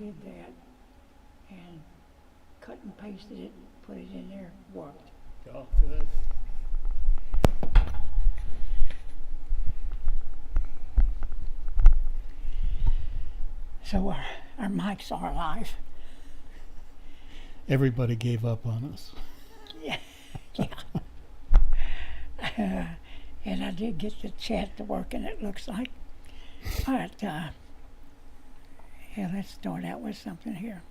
did that and cut and pasted it, put it in there, worked. Oh, good. So our mics are alive. Everybody gave up on us. Yeah, yeah. And I did get the chat to work, and it looks like. All right, yeah, let's start out with something here.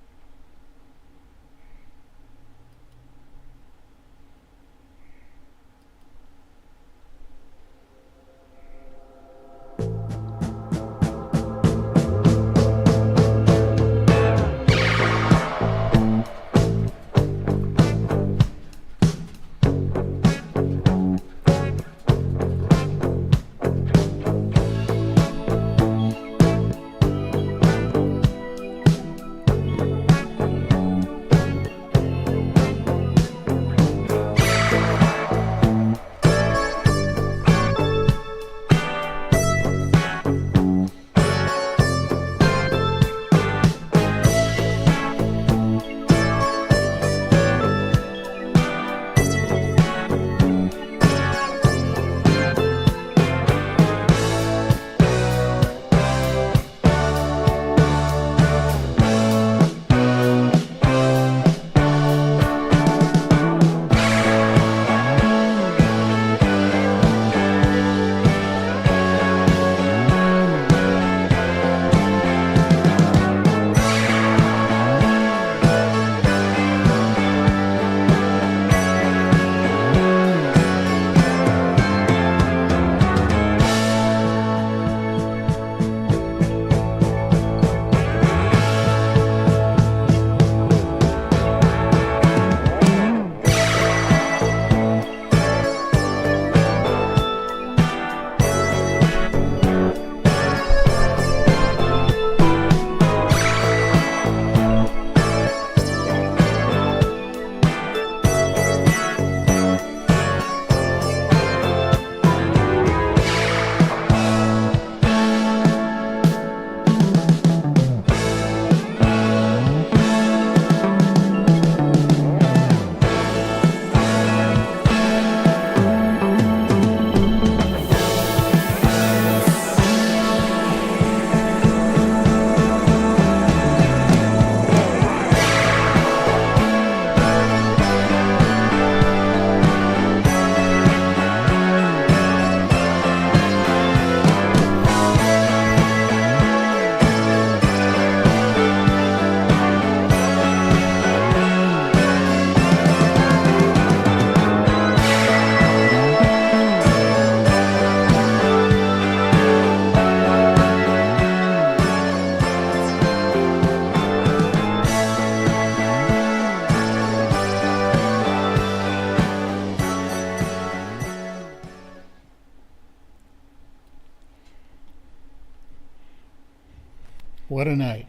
What a night.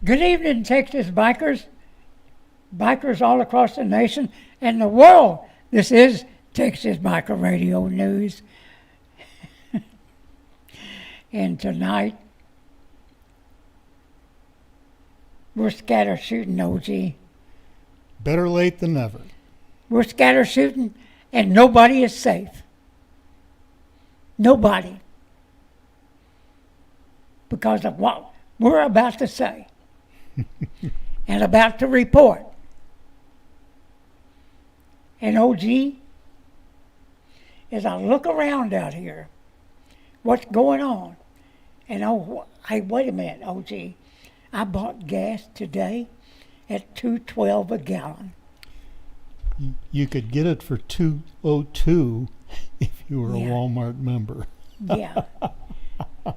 Good evening, Texas bikers, bikers all across the nation and the world. This is Texas Biker Radio News. And tonight, we're scatter shooting, OG. Better late than never. We're scatter shooting, and nobody is safe. Nobody. Because of what we're about to say and about to report. And OG, as I look around out here, what's going on? And hey, wait a minute, OG. I bought gas today at $2.12 a gallon. You could get it for $2.02 if you were Yeah. a Walmart member. Yeah.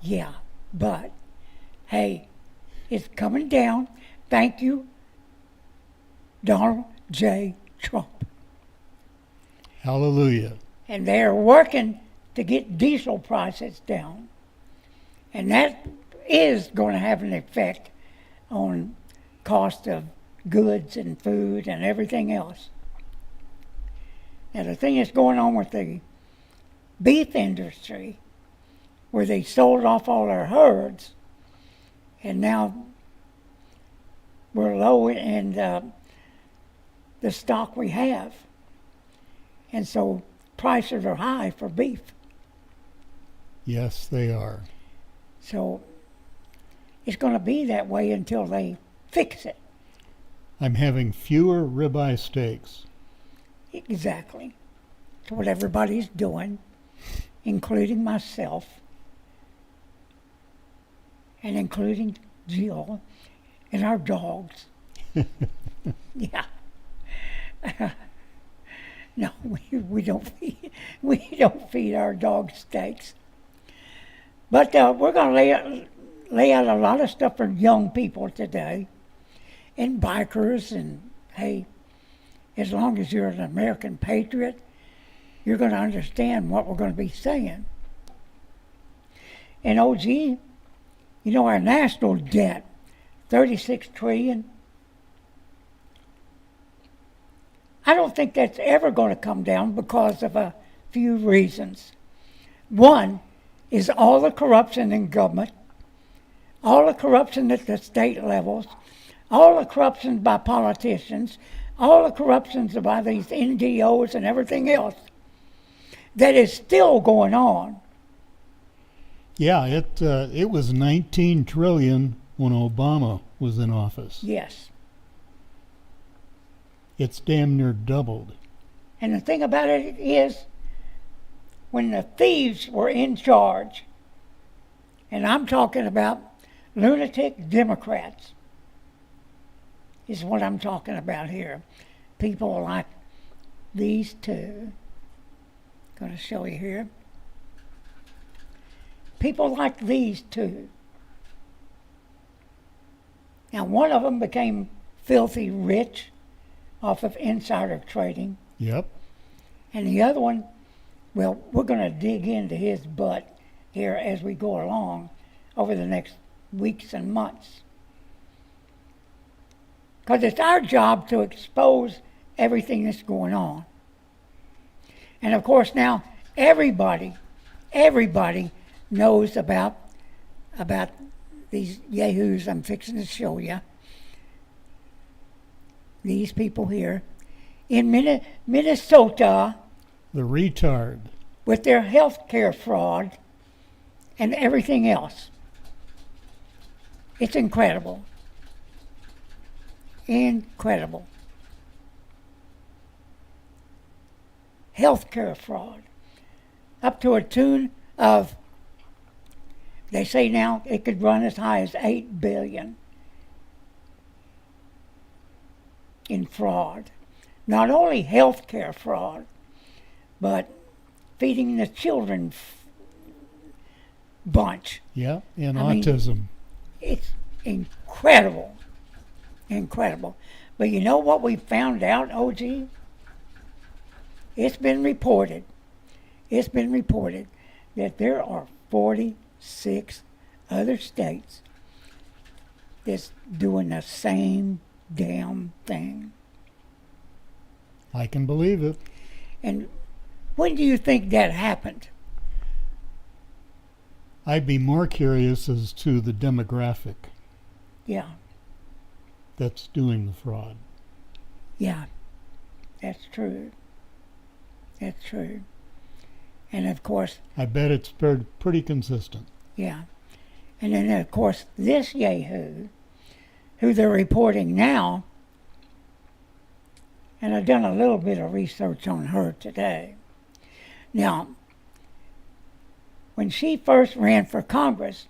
Yeah. But, hey, it's coming down. Thank you, Donald J. Trump. Hallelujah. And they're working to get diesel prices down. And that is going to have an effect on cost of goods and food and everything else. Now, the thing that's going on with the beef industry, where they sold off all their herds, And now we're low in the stock we have. And so prices are high for beef. Yes, they are. So it's going to be that way until they fix it. I'm having fewer ribeye steaks. Exactly. It's what everybody's doing, including myself, and including Jill and our dogs. Yeah. No, we don't feed our dogs steaks. But we're going to lay out a lot of stuff for young people today, and bikers, and hey, as long as you're an American patriot, you're going to understand what we're going to be saying. And OG, you know, our national debt, 36 trillion. I don't think that's ever going to come down because of a few reasons. One is all the corruption in government, all the corruption at the state levels, all the corruption by politicians, all the corruptions by these NGOs and everything else that is still going on. Yeah, it was 19 trillion when Obama was in office. Yes. It's damn near doubled. And the thing about it is, when the thieves were in charge, and I'm talking about lunatic Democrats, is what I'm talking about here. People like these two. Going to show you here. People like these two. Now, one of them became filthy rich off of insider trading. Yep. And the other one, well, we're going to dig into his butt here as we go along over the next weeks and months. Because it's our job to expose everything that's going on. And of course now, everybody knows about these yahoos I'm fixing to show you. These people here in Minnesota. The retard. With their health care fraud and everything else. It's incredible. Incredible. Health care fraud. Up to a tune of, they say now it could run as high as $8 billion in fraud. Not only health care fraud, but feeding the children bunch. Yeah, and I autism. mean, it's incredible. Incredible. But you know what we found out, OG? It's been reported that there are 46 other states that's doing the same damn thing. I can believe it. And when do you think that happened? I'd be more curious as to the demographic Yeah, that's doing the fraud. yeah, that's true. That's true. And of course, I bet it's pretty consistent. yeah. And then of course, this yahoo, who they're reporting now, and I've done a little bit of research on her today. Now, when she first ran for Congress,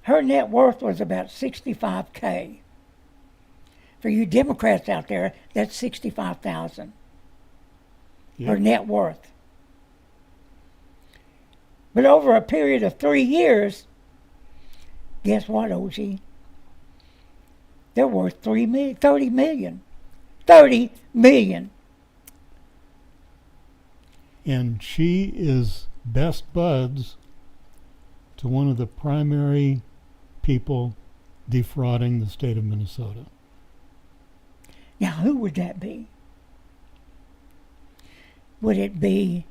her net worth was about $65K. For you Democrats out there, that's $65,000. Yep. Her net worth. But over a period of 3 years, guess what, OG? They're worth $30 million. $30 million. And she is best buds to one of the primary people defrauding the state of Minnesota. Now, who would that be? Would it be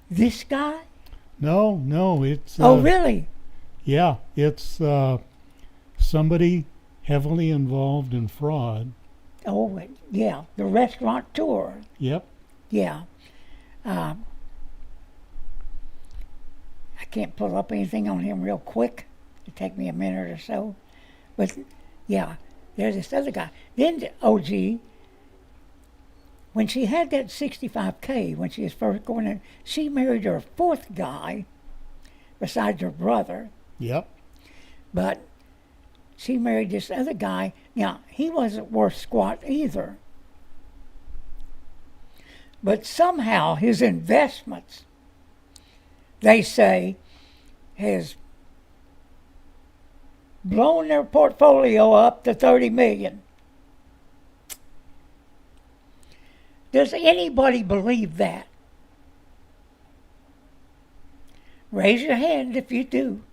this guy? No, it's Oh, really? yeah, it's somebody heavily involved in fraud. Oh, yeah, the restaurateur. Yep. Yeah. Um, I can't pull up anything on him real quick. It'll take me a minute or so. But, yeah, there's this other guy. Then OG, when she had that 65K, when she was first going in, she married her fourth guy besides her brother. Yep. But she married this other guy. Now, he wasn't worth squat either. But somehow his investments, they say, has blown their portfolio up to $30 million. Does anybody believe that? Raise your hand if you do.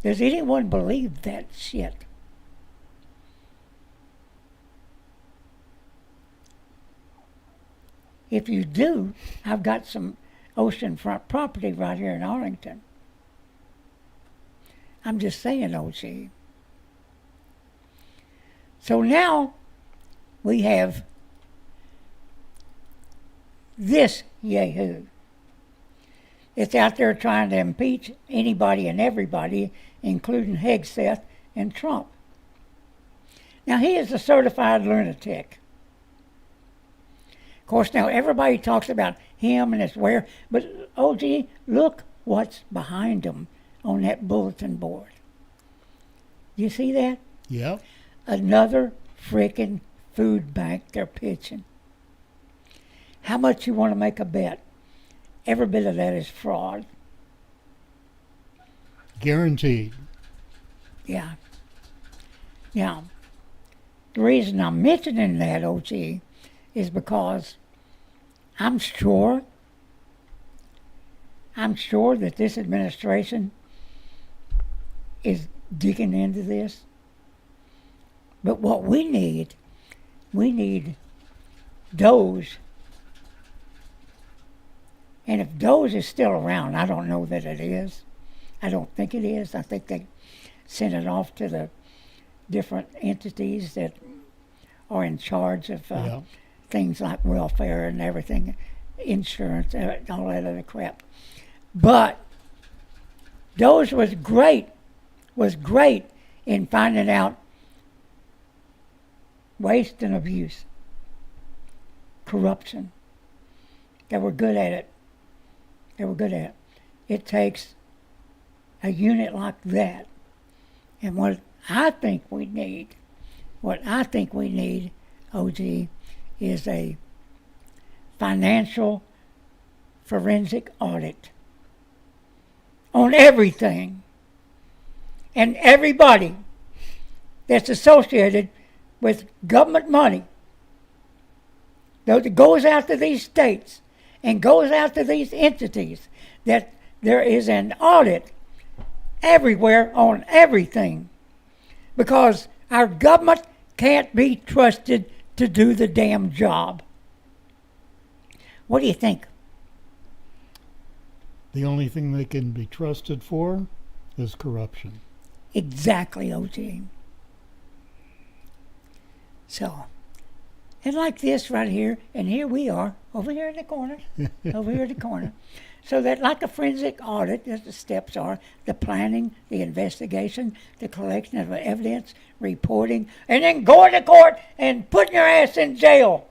Does anyone believe that shit? If you do, I've got some oceanfront property right here in Arlington. I'm just saying, OG. So now we have this yahoo. It's out there trying to impeach anybody and everybody, including Hegseth and Trump. Now, he is a certified lunatic. Of course, now everybody talks about him and his where, but OG, look what's behind him on that bulletin board. You see that? Yep. Another freaking food bank they're pitching. How much you want to make a bet? Every bit of that is fraud. Guaranteed. Yeah. Now, the reason I'm mentioning that, OG, is because I'm sure that this administration is digging into this. But what we need Doge. And if Doge is still around, I don't know that it is. I don't think it is. I think they sent it off to the different entities that are in charge of things like welfare and everything, insurance, all that other crap. But Doge was great in finding out waste and abuse, corruption. They were good at it. It takes a unit like that. And what I think we need, OG, is a financial forensic audit on everything and everybody that's associated with government money that goes out to these states and goes out to these entities, that there is an audit everywhere on everything, because our government can't be trusted to do the damn job. What do you think? The only thing they can be trusted for is corruption. Exactly, OG. So, and like this right here, and here we are, over here in the corner, So that like a forensic audit, as the steps are, the planning, the investigation, the collection of evidence, reporting, and then going to court and putting your ass in jail.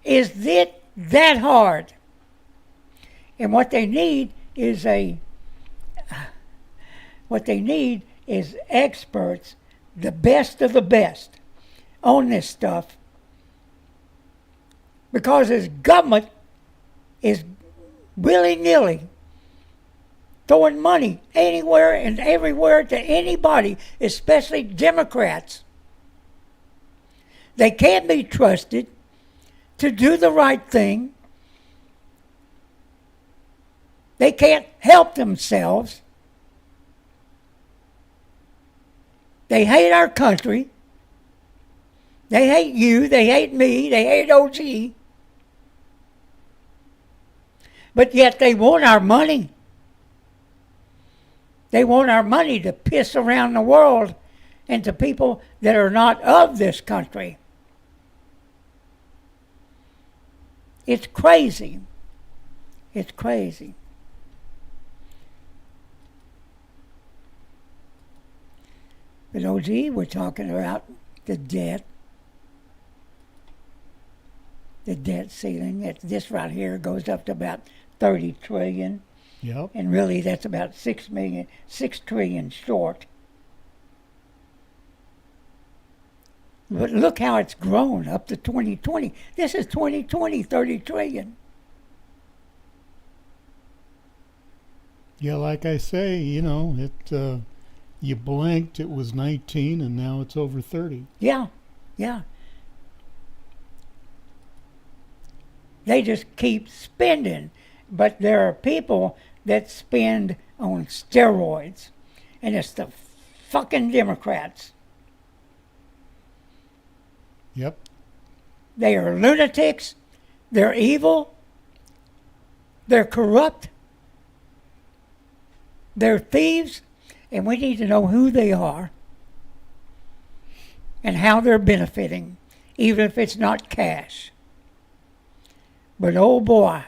Is it that hard? And what they need is experts, the best of the best, on this stuff. Because his government is willy-nilly throwing money anywhere and everywhere to anybody, especially Democrats. They can't be trusted to do the right thing. They can't help themselves. They hate our country. They hate you, they hate me, they hate OG. But yet they want our money. They want our money to piss around the world and to people that are not of this country. It's crazy. It's crazy. But OG, we're talking about the debt. The debt ceiling. This right here goes up to about 30 trillion. Yep. And really that's about 6 trillion short. But look how it's grown up to 2020. This is 2020, 30 trillion. Yeah, like I say, you blinked, it was 19, and now it's over 30. Yeah, yeah. They just keep spending. But there are people that spend on steroids. And it's the fucking Democrats. Yep. They are lunatics. They're evil. They're corrupt. They're thieves. And we need to know who they are and how they're benefiting, even if it's not cash. But oh boy,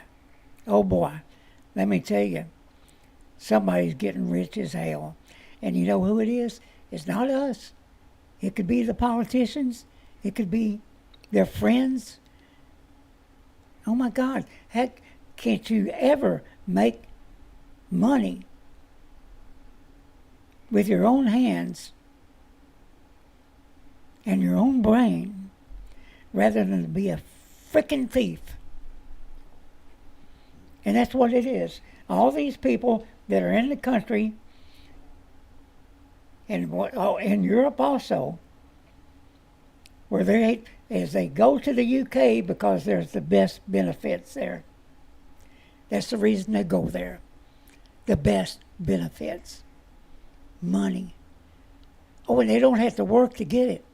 let me tell you, somebody's getting rich as hell. And you know who it is? It's not us. It could be the politicians. It could be their friends. Oh my God, heck, can't you ever make money with your own hands and your own brain rather than to be a frickin' thief? And that's what it is. All these people that are in the country, and in Europe also, where they go to the UK because there's the best benefits there. That's the reason they go there. The best benefits. Money. Oh, and they don't have to work to get it.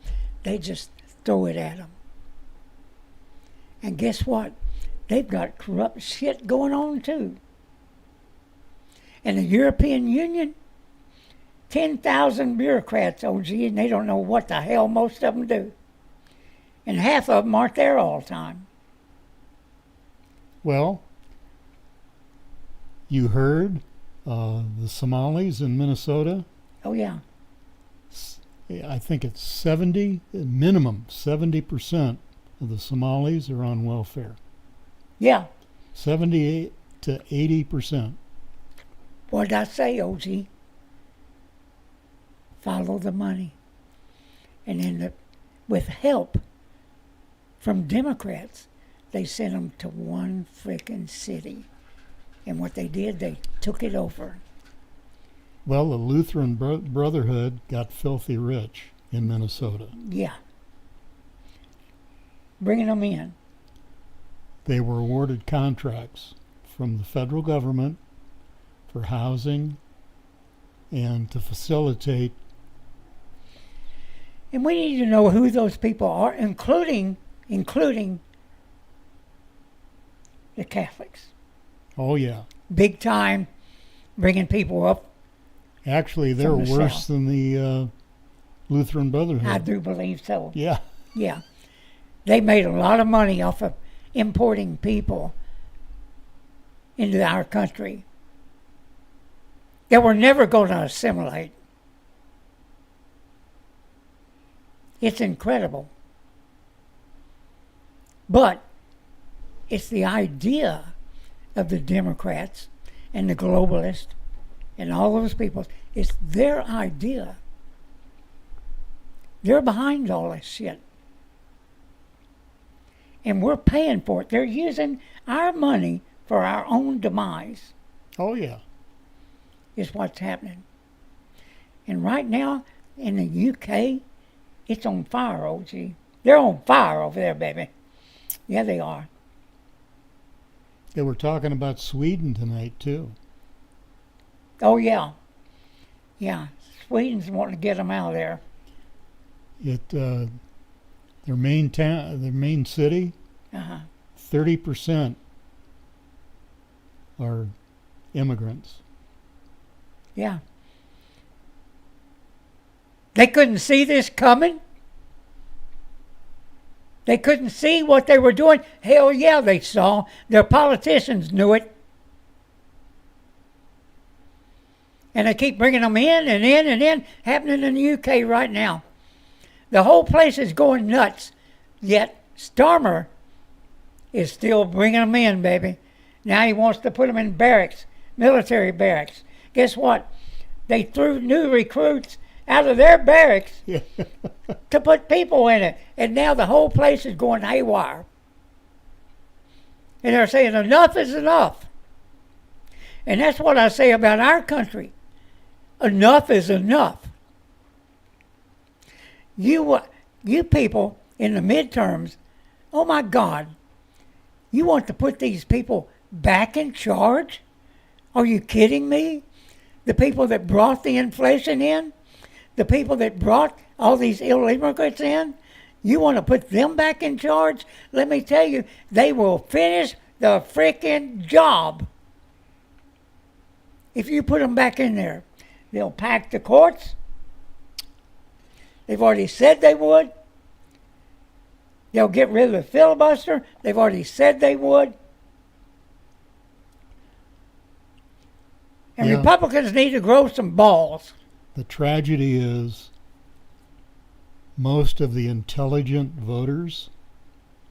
They just throw it at them. And guess what? They've got corrupt shit going on too. And the European Union, 10,000 bureaucrats, OG, and they don't know what the hell most of them do. And half of them aren't there all the time. Well, you heard the Somalis in Minnesota. Oh, yeah. I think it's 70%, minimum 70% of the Somalis are on welfare. Yeah. 78 to 80%. What did I say, OG? Follow the money. And then with help from Democrats, they sent them to one frickin' city. And what they did, they took it over. Well, the Lutheran Brotherhood got filthy rich in Minnesota. Yeah. Bringing them in. They were awarded contracts from the federal government for housing and to facilitate. And we need to know who those people are, including the Catholics. Oh, yeah. Big time, bringing people up. Actually, they're worse than the Lutheran Brotherhood. I do believe so. Yeah. Yeah. They made a lot of money off of importing people into our country that we're never going to assimilate. It's incredible. But it's the idea of the Democrats and the globalists and all those people. It's their idea. They're behind all this shit. And we're paying for it. They're using our money for our own demise. Oh, yeah. Is what's happening. And right now, in the UK, it's on fire, OG. They're on fire over there, baby. Yeah, they are. They were talking about Sweden tonight, too. Oh, yeah. Yeah, Sweden's wanting to get them out of there. their main town, their main city, Uh-huh. 30% are immigrants. Yeah. They couldn't see this coming. They couldn't see what they were doing. Hell yeah, they saw. Their politicians knew it. And they keep bringing them in and in and in. Happening in the UK right now. The whole place is going nuts. Yet Starmer is still bringing them in, baby. Now he wants to put them in barracks, military barracks. Guess what? They threw new recruits out of their barracks Yeah. to put people in it. And now the whole place is going haywire. And they're saying enough is enough. And that's what I say about our country. Enough is enough. You people in the midterms, oh my God, you want to put these people back in charge? Are you kidding me? The people that brought the inflation in? The people that brought all these illegal immigrants in? You want to put them back in charge? Let me tell you, they will finish the freaking job. If you put them back in there, they'll pack the courts. They've already said they would. They'll get rid of the filibuster. They've already said they would. And Yeah. Republicans need to grow some balls. The tragedy is most of the intelligent voters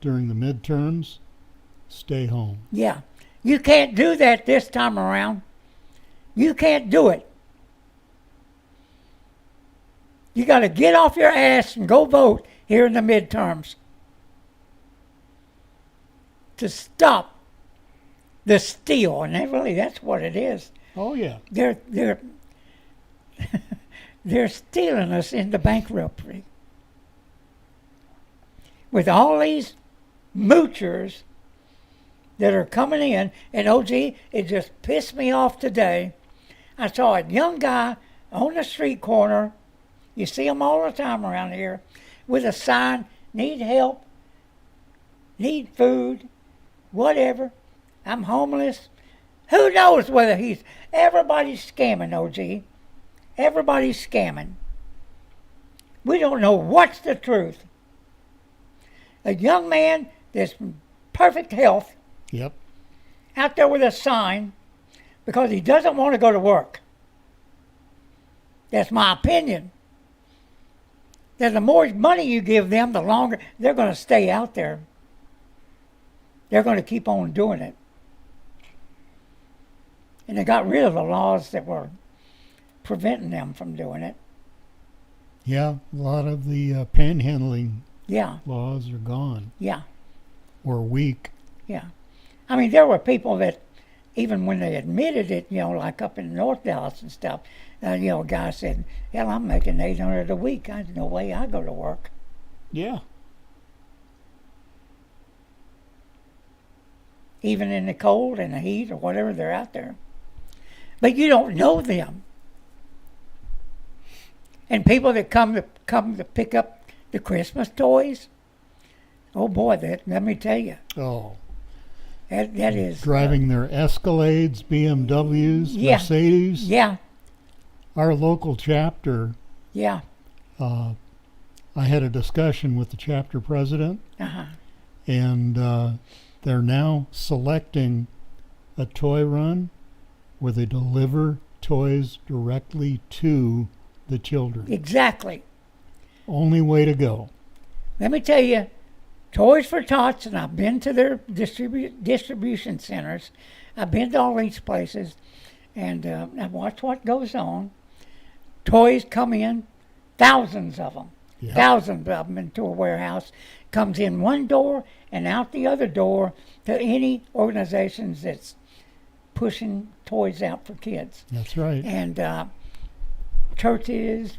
during the midterms stay home. Yeah. You can't do that this time around. You can't do it. You got to get off your ass and go vote here in the midterms to stop the steal. And that's what it is. Oh yeah. They're they're stealing us into bankruptcy with all these moochers that are coming in. And OG, it just pissed me off today. I saw a young guy on the street corner. You see them all the time around here with a sign, need help, need food, whatever. I'm homeless. Who knows whether everybody's scamming, OG. Everybody's scamming. We don't know what's the truth. A young man that's in perfect health Yep. out there with a sign because he doesn't want to go to work. That's my opinion. That the more money you give them, the longer they're going to stay out there. They're going to keep on doing it. And they got rid of the laws that were preventing them from doing it. Yeah, a lot of the panhandling Yeah, laws are gone yeah, or weak. yeah. I mean, there were people that, even when they admitted it, like up in North Dallas and stuff, a guy said, hell, I'm making $800 a week. There's no way I go to work. Yeah. Even in the cold and the heat or whatever, they're out there. But you don't know them. And people that come to pick up the Christmas toys, oh boy, let me tell you, Oh. that is Driving their Escalades, BMWs, Yeah. Mercedes. Yeah, Our local chapter, yeah, I had a discussion with the chapter president, uh-huh. and they're now selecting a toy run where they deliver toys directly to the children. Exactly. Only way to go. Let me tell you, Toys for Tots, and I've been to their distribution centers. I've been to all these places, and I've watched what goes on. Toys come in, thousands of them, Yeah. thousands of them into a warehouse. Comes in one door and out the other door to any organizations that's pushing toys out for kids. That's right. And churches,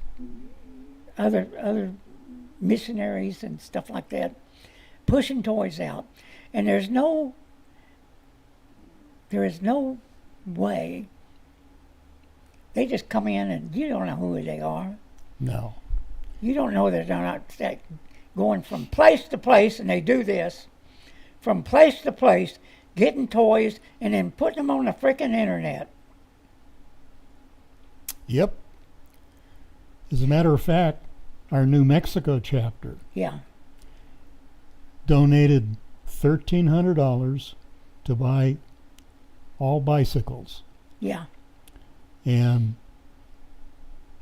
other missionaries and stuff like that, pushing toys out. And there is no way. They just come in and you don't know who they are. No. You don't know that they're not going from place to place, and they do this, from place to place, getting toys and then putting them on the frickin' internet. Yep. As a matter of fact, our New Mexico chapter Yeah, donated $1,300 to buy all bicycles. yeah, And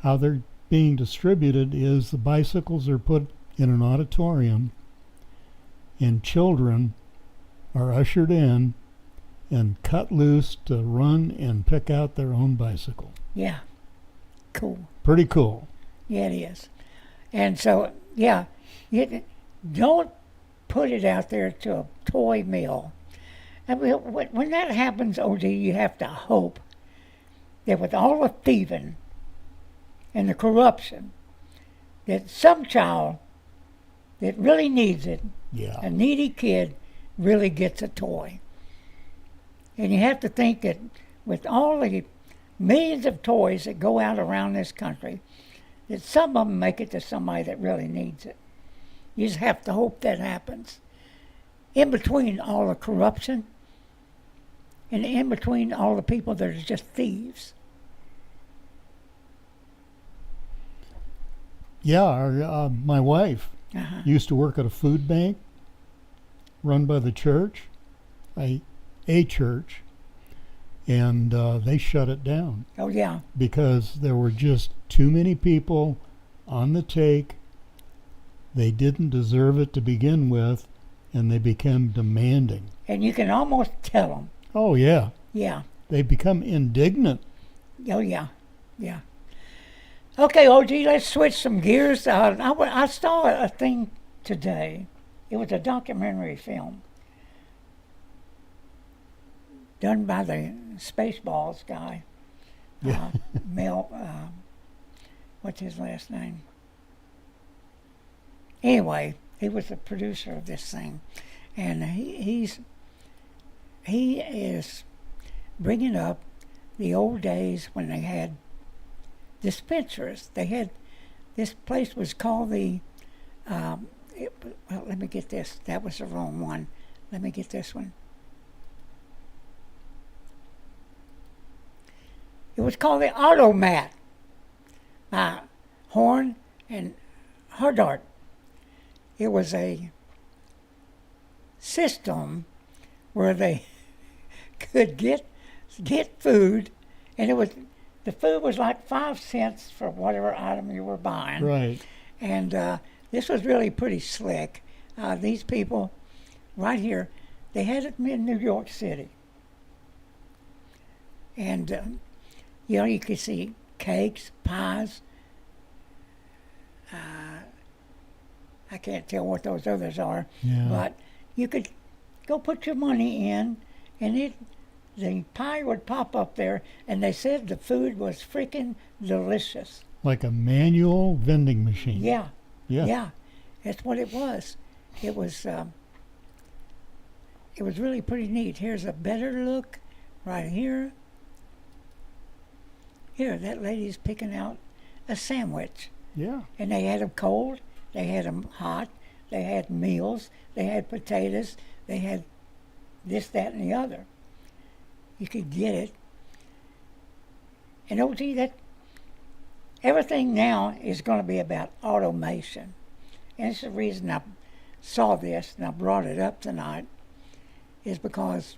how they're being distributed is the bicycles are put in an auditorium and children are ushered in and cut loose to run and pick out their own bicycle. yeah. Cool. Pretty cool. Yeah, it is. And so, yeah, you don't put it out there to a toy mill. I mean, when that happens, OD, you have to hope that with all the thieving and the corruption, that some child that really needs it, Yeah. a needy kid, really gets a toy. And you have to think that with all the millions of toys that go out around this country, that some of them make it to somebody that really needs it. You just have to hope that happens. In between all the corruption and in between all the people that are just thieves. Yeah, my wife Uh-huh. used to work at a food bank run by the church, a church, and they shut it down Oh, yeah. because there were just too many people on the take. They didn't deserve it to begin with, and they became demanding. And you can almost tell them. Oh, yeah. Yeah. They become indignant. Oh, yeah. Yeah. Okay, OG, let's switch some gears. I saw a thing today. It was a documentary film done by the Spaceballs guy. Yeah. Mel, what's his last name? Anyway, he was the producer of this thing, and he is bringing up the old days when they had dispensaries. They had, this place was called the, well, let me get this. That was the wrong one. Let me get this one. It was called the Automat by Horn and Hardart. It was a system where they could get food, and the food was like 5 cents for whatever item you were buying. Right. And this was really pretty slick. These people right here, they had it in New York City. And, you could see cakes, pies. I can't tell what those others are. Yeah. But you could go put your money in, and the pie would pop up there, and they said the food was freaking delicious. Like a manual vending machine. Yeah. Yeah. Yeah, that's what it was. It was really pretty neat. Here's a better look right here. Here, that lady's picking out a sandwich. Yeah. And they had them cold, they had them hot, they had meals, they had potatoes, they had this, that, and the other. You could get it. And OG, that everything now is going to be about automation. And it's the reason I saw this and I brought it up tonight, is because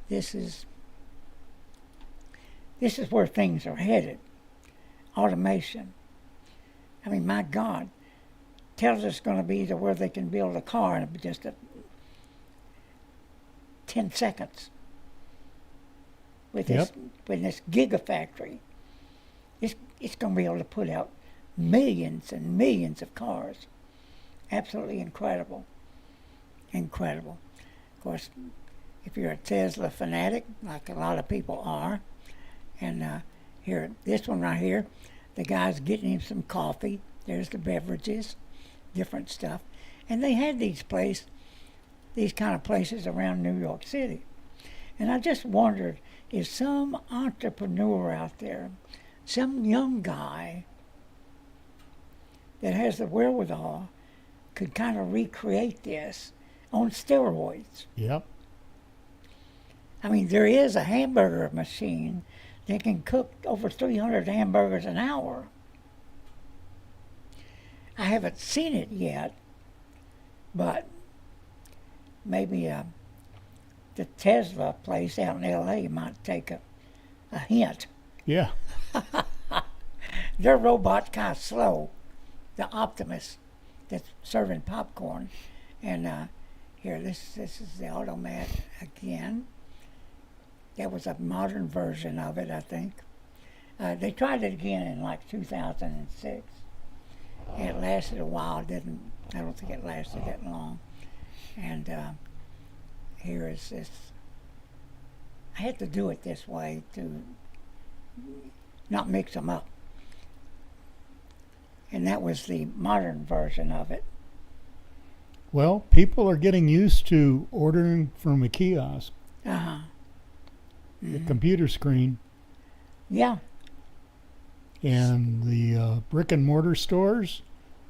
this is where things are headed. Automation. I mean, my God, tells us it's going to be to where they can build a car in just 10 seconds. With this gigafactory, it's going to be able to put out millions and millions of cars. Absolutely incredible. Incredible. Of course, if you're a Tesla fanatic, like a lot of people are, and here, this one right here, the guy's getting him some coffee. There's the beverages, different stuff. And they had these kind of places around New York City. And I just wondered if some entrepreneur out there, some young guy that has the wherewithal could kind of recreate this on steroids. Yep. I mean, there is a hamburger machine that can cook over 300 hamburgers an hour. I haven't seen it yet, but maybe the Tesla place out in L.A. might take a hint. Yeah. Their robot's kind of slow, the Optimus that's serving popcorn. And here, this is the automat again. That was a modern version of it, I think. They tried it again in like 2006. And it lasted a while. I don't think it lasted that long. And here is this. I had to do it this way to not mix them up. And that was the modern version of it. Well, people are getting used to ordering from a kiosk, Uh-huh. the computer screen, Yeah. and the brick and mortar stores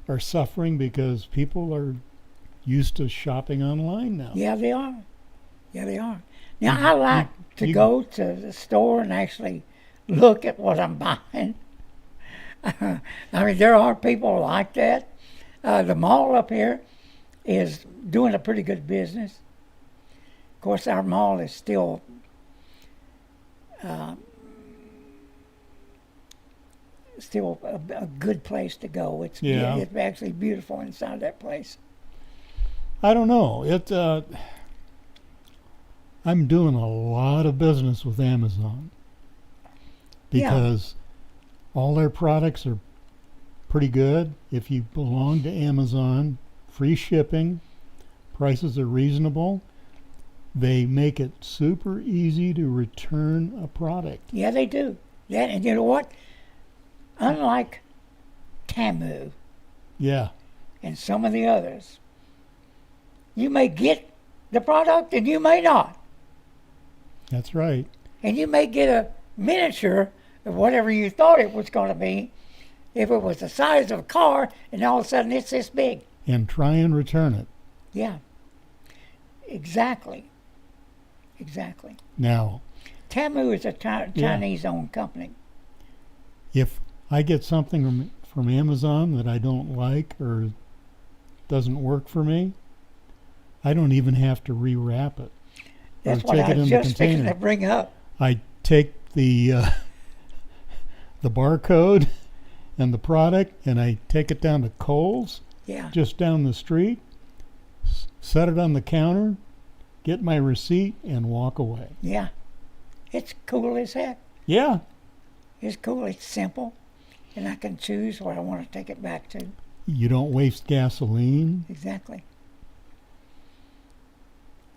are suffering because people are used to shopping online now. Yeah, they are. Yeah, they are. Now, I like to you- go to the store and actually look at what I'm buying. I mean, there are people like that. The mall up here is doing a pretty good business. Of course, our mall is still a good place to go. It's actually beautiful inside that place. I don't know. I'm doing a lot of business with Amazon because all their products are pretty good. If you belong to Amazon, free shipping, prices are reasonable. They make it super easy to return a product. Yeah, they do. That, and you know what? Unlike Tamu Yeah, and some of the others, you may get the product and you may not. that's right. And you may get a miniature of whatever you thought it was going to be if it was the size of a car and all of a sudden it's this big. And try and return it. Yeah. Exactly. Exactly. Now, Tamu is a Chinese-owned company. if I get something from Amazon that I don't like or doesn't work for me, I don't even have to rewrap it. That's or what take I it in was the just fixing container. to bring up. I take the barcode and the product, and I take it down to Kohl's, Yeah. just down the street, set it on the counter, get my receipt, and walk away. Yeah. It's cool as heck. Yeah, It's cool. It's simple. And I can choose where I want to take it back to. you don't waste gasoline. Exactly.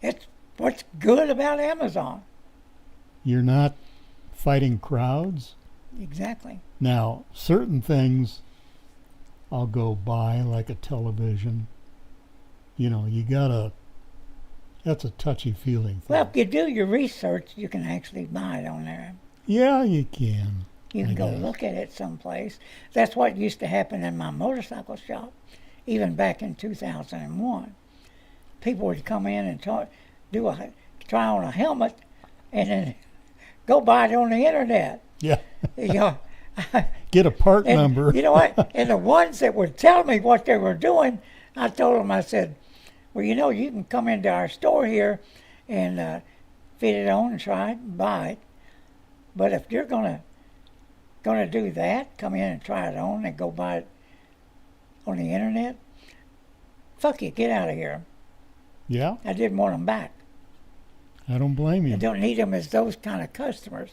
It's what's good about Amazon. You're not fighting crowds. Exactly. Now, certain things I'll go buy, like a television. You know, that's a touchy-feeling thing. Well, if you do your research, you can actually buy it on there. Yeah, you can. You can I go guess. look at it someplace. That's what used to happen in my motorcycle shop, even back in 2001. People would come in and try on a helmet, and then go buy it on the internet. Yeah. You know, Get a part and number. you know what? And the ones that would tell me what they were doing, I told them, I said, well, you know, you can come into our store here and fit it on and try it and buy it. But if you're gonna do that, come in and try it on and go buy it on the internet, fuck you, get out of here. Yeah, I didn't want them back. I don't blame I you. don't need them as those kind of customers.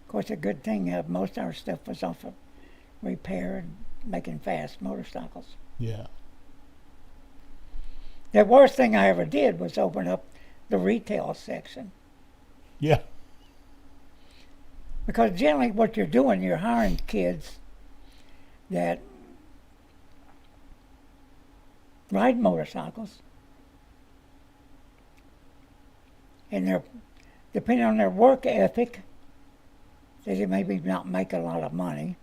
Of course, a good thing, most of our stuff was off of repair and making fast motorcycles. Yeah. The worst thing I ever did was open up the retail section. Yeah. Because generally what you're doing, you're hiring kids that ride motorcycles. And they're, depending on their work ethic, they maybe not make a lot of money.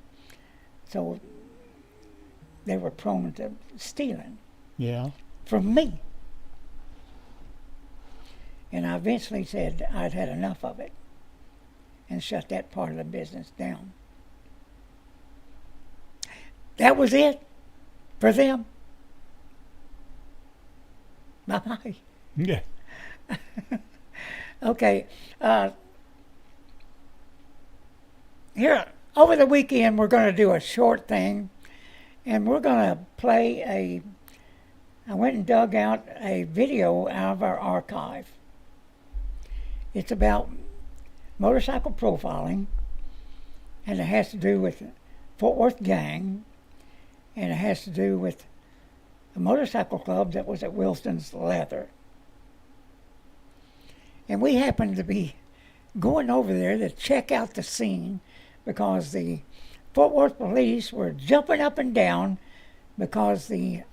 So they were prone to stealing Yeah. from me. And I eventually said I'd had enough of it and shut that part of the business down. That was it for them. Bye-bye. Yeah. Okay. Here, over the weekend, we're going to do a short thing, and we're going to play I went and dug out a video out of our archive. It's about motorcycle profiling, and it has to do with Fort Worth gang, and it has to do with a motorcycle club that was at Wilson's Leather. And we happened to be going over there to check out the scene because the Fort Worth police were jumping up and down because a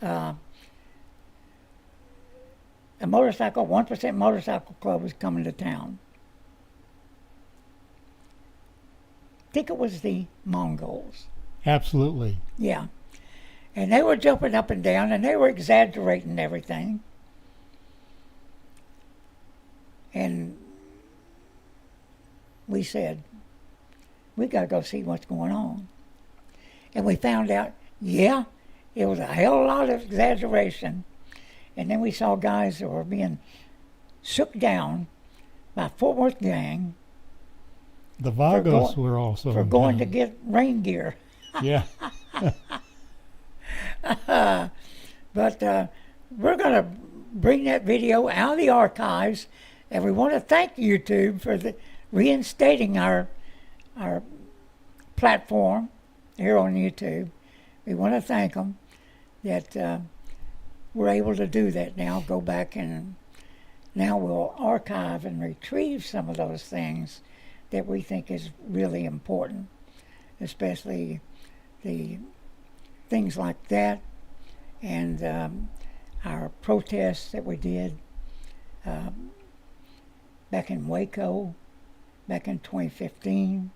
motorcycle, 1% motorcycle club was coming to town. I think it was the Mongols. Absolutely. Yeah. And they were jumping up and down, and they were exaggerating everything. And we said, we got to go see what's going on. And we found out, yeah, it was a hell of a lot of exaggeration. And then we saw guys that were being shook down by Fort Worth gang. The Vagos were also for in going to town. get rain gear. Yeah. But we're going to bring that video out of the archives, and we want to thank YouTube for reinstating our platform here on YouTube. We want to thank them that we're able to do that now. Go back and now we'll archive and retrieve some of those things that we think is really important, especially the things like that, and our protests that we did back in Waco, back in 2015.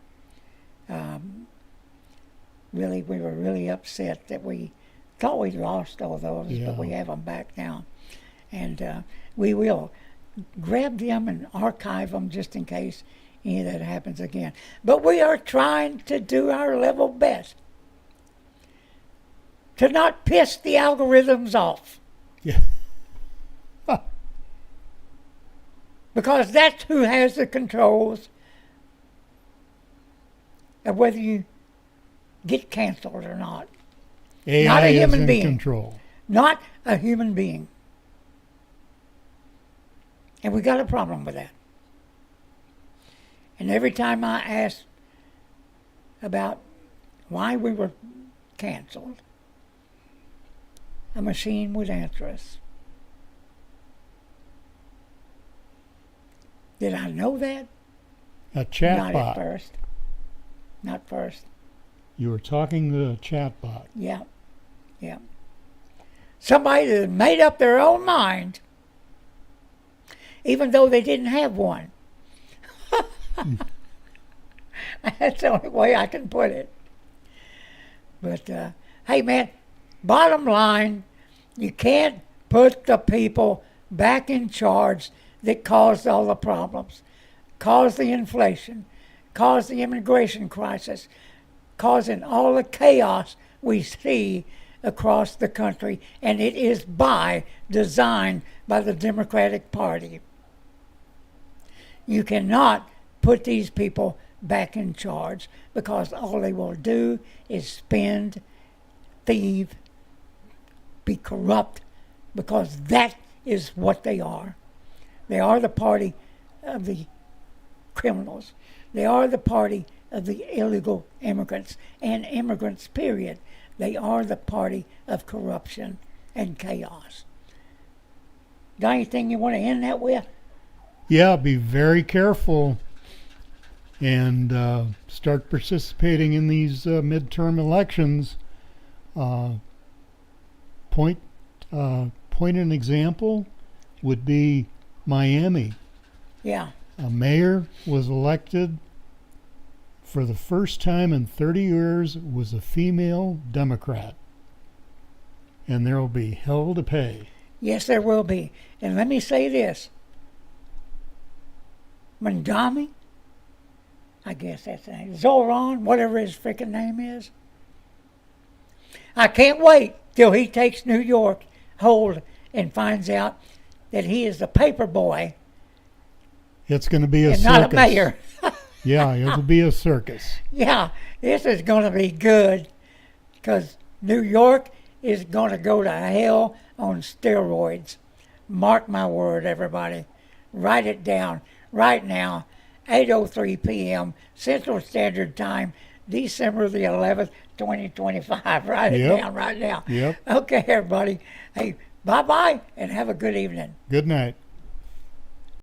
Really, we were really upset that we thought we'd lost all those, but we have them back now. And we will grab them and archive them just in case any of that happens again. But we are trying to do our level best to not piss the algorithms off. Yeah. Because that's who has the controls of whether you get canceled or not. AI Not a human is in being. control. Not a human being. And we got a problem with that. And every time I asked about why we were canceled, a machine would answer us. Did I know that? A Not at chatbot. first. Not first. You were talking to a chatbot. Yeah. Yeah. Somebody that made up their own mind, even though they didn't have one. That's the only way I can put it. But, hey, man, bottom line, you can't put the people back in charge that caused all the problems, caused the inflation, caused the immigration crisis, causing all the chaos we see across the country, and it is by design by the Democratic Party. You cannot put these people back in charge because all they will do is spend, thieve, be corrupt, because that is what they are. They are the party of the criminals. They are the party of the illegal immigrants and immigrants, period. They are the party of corruption and chaos. Got anything you want to end that with? Yeah, be very careful and start participating in these midterm elections. Point an example would be Miami. Yeah. A mayor was elected for the first time in 30 years, was a female Democrat. and there will be hell to pay. Yes, there will be. And let me say this. Mondami, I guess that's the name, Zoran, whatever his freaking name is. I can't wait till he takes New York hold and finds out that he is the paper boy It's going to be a and circus. not a mayor. Yeah, it'll be a circus. Yeah, this is going to be good because New York is going to go to hell on steroids. Mark my word, everybody. Write it down right now, 8:03 p.m. Central Standard Time, December the 11th, 2025. Write it Yep. down right now. Yep. Okay, everybody. Hey, bye-bye and have a good evening. Good night.